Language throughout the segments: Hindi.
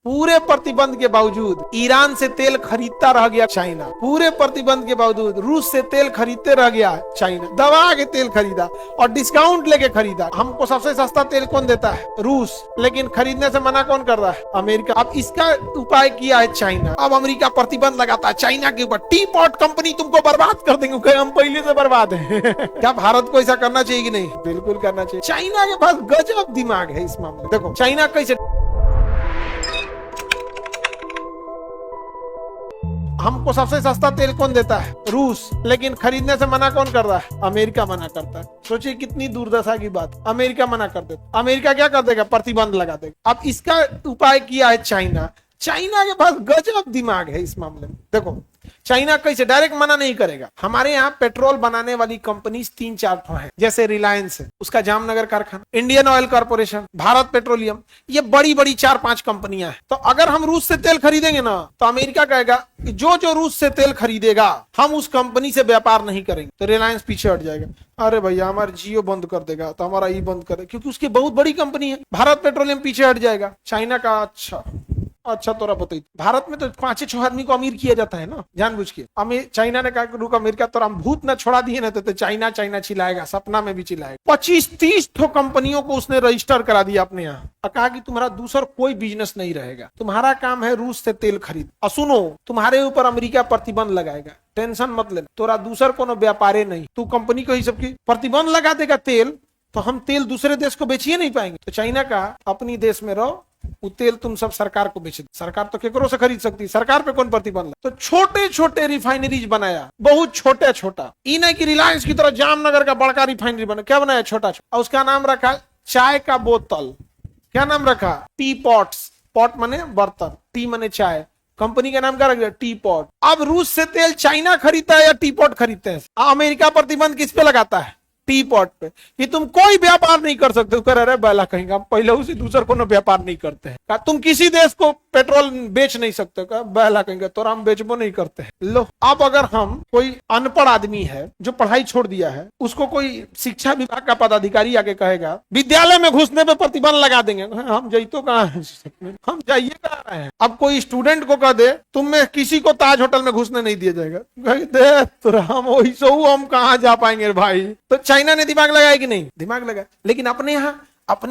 पूरे प्रतिबंध के बावजूद ईरान से तेल खरीदता रह गया चाइना। पूरे प्रतिबंध के बावजूद रूस से तेल खरीदते रह गया चाइना। दबा के तेल खरीदा और डिस्काउंट लेके खरीदा। हमको सबसे सस्ता तेल कौन देता है? रूस। लेकिन खरीदने से मना कौन कर रहा है? अमेरिका। अब इसका उपाय किया है चाइना। अब अमेरिका प्रतिबंध लगाता है चाइना के ऊपर। टी पॉट कंपनी तुमको बर्बाद कर देंगे। हम पहले से बर्बाद है। क्या भारत को ऐसा करना चाहिए कि नहीं? बिल्कुल करना चाहिए। चाइना के पास गजब दिमाग है इस मामले। देखो चाइना कैसे, हमको सबसे सस्ता तेल कौन देता है? रूस। लेकिन खरीदने से मना कौन कर रहा है? अमेरिका मना करता है। सोचिए कितनी दुर्दशा की बात। अमेरिका मना कर देता। अमेरिका क्या कर देगा? प्रतिबंध लगा देगा। अब इसका उपाय किया है चाइना। चाइना के पास गजब दिमाग है इस मामले में। देखो चाइना कैसे, डायरेक्ट मना नहीं करेगा। हमारे यहाँ पेट्रोल बनाने वाली कंपनी 3-4 है, जैसे रिलायंस है, उसका जामनगर कारखाना, Indian oil corporation, Bharat petroleum, ये बड़ी बड़ी 4-5 कंपनियां हैं। तो अगर हम रूस से तेल खरीदेंगे ना, तो अमेरिका कहेगा कि जो जो रूस से तेल खरीदेगा हम उस कंपनी से व्यापार नहीं करेंगे। तो रिलायंस पीछे हट जाएगा। अरे भैया हमारा जियो बंद कर देगा, तो हमारा ई बंद कर देगा, क्योंकि उसकी बहुत बड़ी कंपनी है। भारत पेट्रोलियम पीछे हट जाएगा। चाइना का अच्छा तोरा बताइए, भारत में तो 5-6 आदमी को अमीर किया जाता है ना, जानबूझ के। चाइना ने कहा कि रुक अमेरिका, तो हम भूत न छोड़ा दिए ना, तो चाइना चाइना चिल्लाएगा, सपना में भी चिल्लाएगा। 25-30 कंपनियों को उसने रजिस्टर करा दिया अपने यहाँ, और कहा कि तुम्हारा दूसरा कोई बिजनेस नहीं रहेगा, तुम्हारा काम है रूस से तेल खरीद। और सुनो, तुम्हारे ऊपर अमेरिका प्रतिबंध लगाएगा, टेंशन मत लेना, तोरा दूसर कोनो व्यापारे नहीं, तू कंपनी को ही सबकी प्रतिबंध लगा देगा तेल, तो हम तेल दूसरे देश को बेचिए नहीं पाएंगे। तो चाइना का अपनी देश में रहो, वो तेल तुम सब सरकार को बेच दो। सरकार तो केकरो से खरीद सकती है, सरकार पे कौन प्रतिबंध? तो छोटे छोटे रिफाइनरीज बनाया, बहुत छोटा छोटा। ई नहीं कि रिलायंस की तरह जामनगर का बड़का रिफाइनरी बना, क्या बनाया? छोटा छोटा। और उसका नाम रखा चाय का बोतल। क्या नाम रखा? T pots. पॉट मने बर्तन, टी मने चाय। कंपनी का नाम क्या रख दिया? T pot. अब रूस से तेल चाइना खरीदता है या टी पॉट खरीदते हैं? अमेरिका प्रतिबंध किस पे लगाता है? टी पॉट पे, कि तुम कोई व्यापार नहीं कर सकते। अरे बैला कहेंगे हम पहले उसी दूसर को व्यापार नहीं करते हैं। तुम किसी देश को पेट्रोल बेच नहीं सकते। बैला कहेंगे तो हम बेचबो नहीं करते हैं। लो, अब अगर हम कोई अनपढ़ आदमी है जो पढ़ाई छोड़ दिया है, उसको कोई शिक्षा विभाग का पदाधिकारी आके कहेगा विद्यालय में घुसने पे प्रतिबंध लगा देंगे, हम जाइतो कहाँ है, हम जाइए कहाँ रहे हैं। अब कोई स्टूडेंट को कह दे तुम्हें किसी को ताज होटल में घुसने नहीं दिया जाएगा, तो हम कहाँ जा पाएंगे भाई। तो चाइना ने दिमाग लगाया कि नहीं? दिमाग लगा। लेकिन अपने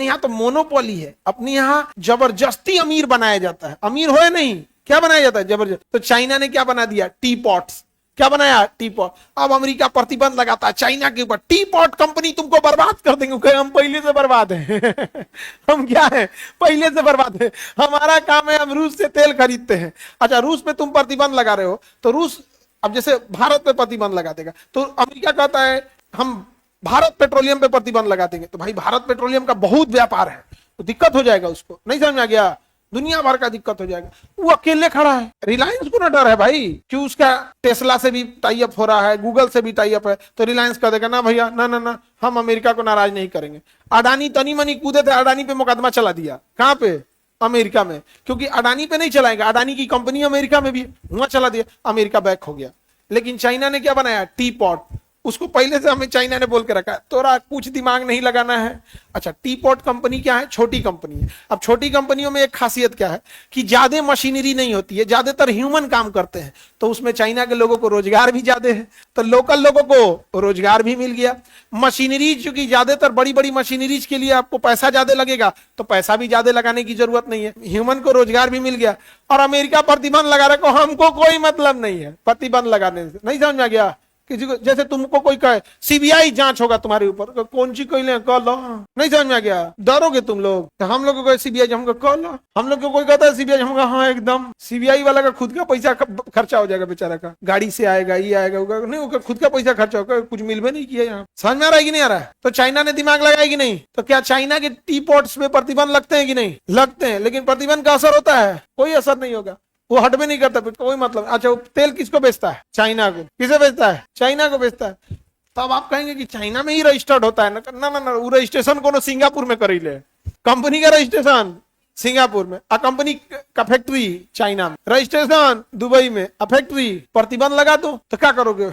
यहाँ तो मोनोपोली है। अपने यहाँ जबरदस्ती अमीर बनाया जाता है। अमीर होए नहीं, क्या बनाया जाता है? जबरदस्त। तो चाइना ने क्या बना दिया? T pots. क्या बनाया? T pot. अब अमेरिका प्रतिबंध लगाता है चाइना के ऊपर। टी पॉट कंपनी तुमको बर्बाद कर देंगे। हम पहले से बर्बाद हैं। हम क्या है? पहले से बर्बाद है। हमारा काम है हम रूस से तेल खरीदते हैं। अच्छा, रूस पे तुम प्रतिबंध लगा रहे हो, तो रूस अब जैसे भारत पे प्रतिबंध लगा देगा, तो अमेरिका कहता है हम भारत पेट्रोलियम पे प्रतिबंध लगा देंगे। तो भाई भारत पेट्रोलियम का बहुत व्यापार है, तो दिक्कत हो जाएगा उसको। नहीं समझ में आ गया? दुनिया भर का दिक्कत हो जाएगा। वो अकेले खड़ा है। रिलायंस को ना डर है भाई, क्यों? उसका टेस्ला से भी टाई अप हो रहा है, गूगल से भी टाई अप है। तो रिलायंस कह देगा ना भैया, ना ना ना, हम अमेरिका को नाराज नहीं करेंगे। अडानी तनी मनी कूदे थे, अडानी पे मुकदमा चला दिया। कहां पे? अमेरिका में। क्योंकि अडानी पे नहीं चलाएगा, अडानी की कंपनी अमेरिका में भी, वहां चला दिया, अमेरिका बैक हो गया। लेकिन चाइना ने क्या बनाया? T pot. उसको पहले से हमें चाइना ने बोल के रखा है, तोरा कुछ दिमाग नहीं लगाना है। अच्छा, टी पॉट कंपनी क्या है? छोटी कंपनी है। अब छोटी कंपनियों में एक खासियत क्या है कि ज्यादा मशीनरी नहीं होती है, ज्यादातर ह्यूमन काम करते हैं। तो उसमें चाइना के लोगों को रोजगार भी ज्यादा है, तो लोकल लोगों को रोजगार भी मिल गया। मशीनरीज, क्योंकि ज्यादातर बड़ी बड़ी मशीनरीज के लिए आपको पैसा ज्यादा लगेगा, तो पैसा भी ज्यादा लगाने की जरूरत नहीं है, ह्यूमन को रोजगार भी मिल गया। और अमेरिका प्रतिबंध लगा रहा है, हमको कोई मतलब नहीं है प्रतिबंध लगाने से। नहीं समझ में आ गया? किसी को, जैसे तुमको कोई कहे सीबीआई जांच होगा तुम्हारे ऊपर, कौन सी कोई कह लो। नहीं समझ में आ गया? डरोगे तुम लोग? तो हम लोग को सीबीआई हमको कह लो। हम लोग को कोई कहता है सीबीआई, हमको हाँ एकदम। सीबीआई वाला का खुद का पैसा खर्चा हो जाएगा बेचारा का, गाड़ी से आएगा, ये आएगा, नहीं होगा, खुद का पैसा खर्चा होगा, कुछ मिल भी नहीं किया यहाँ। समझ में आ रहा है कि नहीं आ रहा है? तो चाइना ने दिमाग लगाया कि नहीं? तो क्या चाइना के टी पॉट्स में प्रतिबंध लगते हैं कि नहीं? लगते हैं। लेकिन प्रतिबंध का असर होता है? कोई असर नहीं होगा, वो हट भी नहीं करता, कोई मतलब। अच्छा, वो तेल किसको बेचता है? चाइना को। किसे बेचता है? चाइना को बेचता है। तब आप कहेंगे कि चाइना में ही रजिस्टर्ड होता है ना? ना ना, वो रजिस्ट्रेशन को सिंगापुर में कर ले। कंपनी का रजिस्ट्रेशन सिंगापुर में, कंपनी का फैक्ट्री चाइना में, रजिस्ट्रेशन दुबई में, फैक्ट्री। प्रतिबंध लगा दो तो क्या करोगे?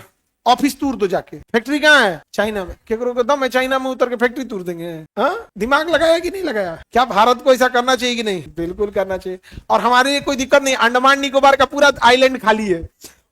ऑफिस तोड़ दो जाके, फैक्ट्री कहाँ है? चाइना में। केकरो को दम है चाइना में उतर के फैक्ट्री तोड़ देंगे? हाँ, दिमाग लगाया कि नहीं लगाया? क्या भारत को ऐसा करना चाहिए कि नहीं? बिल्कुल करना चाहिए। और हमारे लिए कोई दिक्कत नहीं, अंडमान निकोबार का पूरा आइलैंड खाली है,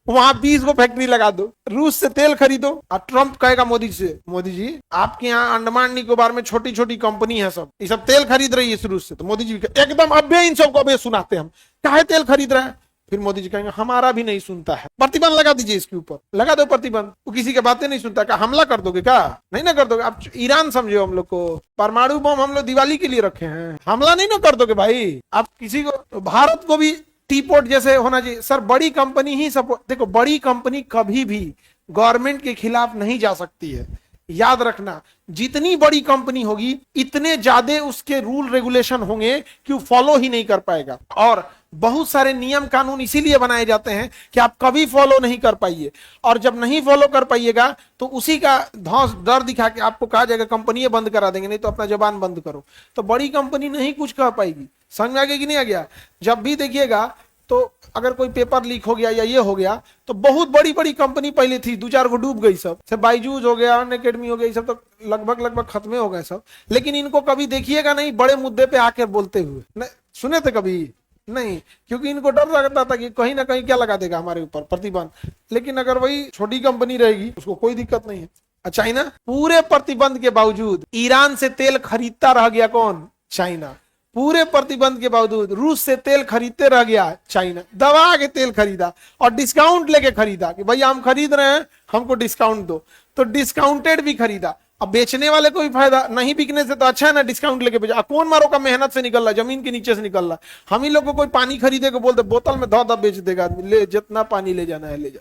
वहां 20 को फैक्ट्री लगा दो, रूस से तेल खरीदो। और ट्रंप कहेगा मोदी से, मोदी जी आपके यहाँ अंडमान निकोबार में छोटी छोटी कंपनी है, सब ये सब तेल खरीद रही है रूस से। तो मोदी जी एकदम अभ्य इन सबको अभी सुनाते हम, काहे तेल खरीद रहा है? फिर मोदी जी कहेंगे हमारा भी नहीं सुनता है, प्रतिबंध लगा दीजिए इसके ऊपर, लगा दो प्रतिबंध। वो किसी की बातें नहीं सुनता, क्या हमला कर दोगे? क्या नहीं ना कर दोगे? आप ईरान समझो हम लोग को, परमाणु बम हम लोग दिवाली के लिए रखे हैं, हमला नहीं ना कर दोगे भाई आप किसी को? भारत को भी टीपोर्ट जैसे होना चाहिए सर। बड़ी कंपनी ही सपोर्ट, देखो बड़ी कंपनी कभी भी गवर्नमेंट के खिलाफ नहीं जा सकती है, याद रखना। जितनी बड़ी कंपनी होगी इतने ज्यादा उसके रूल रेगुलेशन होंगे कि वो फॉलो ही नहीं कर पाएगा। और बहुत सारे नियम कानून इसीलिए बनाए जाते हैं कि आप कभी फॉलो नहीं कर पाइए, और जब नहीं फॉलो कर पाइएगा तो उसी का धौंस डर दिखा के आपको कहा जाएगा कंपनी बंद करा देंगे, नहीं तो अपना जबान बंद करो। तो बड़ी कंपनी नहीं कुछ कह पाएगी। समझ में आ गया कि नहीं आ गया? जब भी देखिएगा तो अगर कोई पेपर लीक हो गया या ये हो गया, तो बहुत बड़ी बड़ी कंपनी पहले थी, 2-4 को डूब गई सब, से बायजूस हो गया, अनअकैडमी हो गई, सब तो लगभग खत्म हो गए सब। लेकिन इनको कभी देखिएगा नहीं बड़े मुद्दे पे आकर बोलते हुए, सुने थे कभी नहीं, क्योंकि इनको डर लगता था कि कहीं ना कहीं क्या लगा देगा हमारे ऊपर प्रतिबंध। लेकिन अगर वही छोटी कंपनी रहेगी उसको कोई दिक्कत नहीं है। अच्छा ही ना, पूरे प्रतिबंध के बावजूद ईरान से तेल खरीदता रह गया कौन? चाइना। पूरे प्रतिबंध के बावजूद रूस से तेल खरीदते रह गया चाइना, दबा के तेल खरीदा और डिस्काउंट लेके खरीदा कि भाई हम खरीद रहे हैं हमको डिस्काउंट दो, तो डिस्काउंटेड भी खरीदा। अब बेचने वाले को भी फायदा, नहीं बिकने से तो अच्छा है ना डिस्काउंट लेके बेचा। कौन मारो का मेहनत से निकल रहा, जमीन के नीचे से निकल रहा। हम ही लोग को कोई पानी खरीदे को बोलते बोतल में धो बेच देगा आदमी, ले जितना पानी ले जाना है ले जा।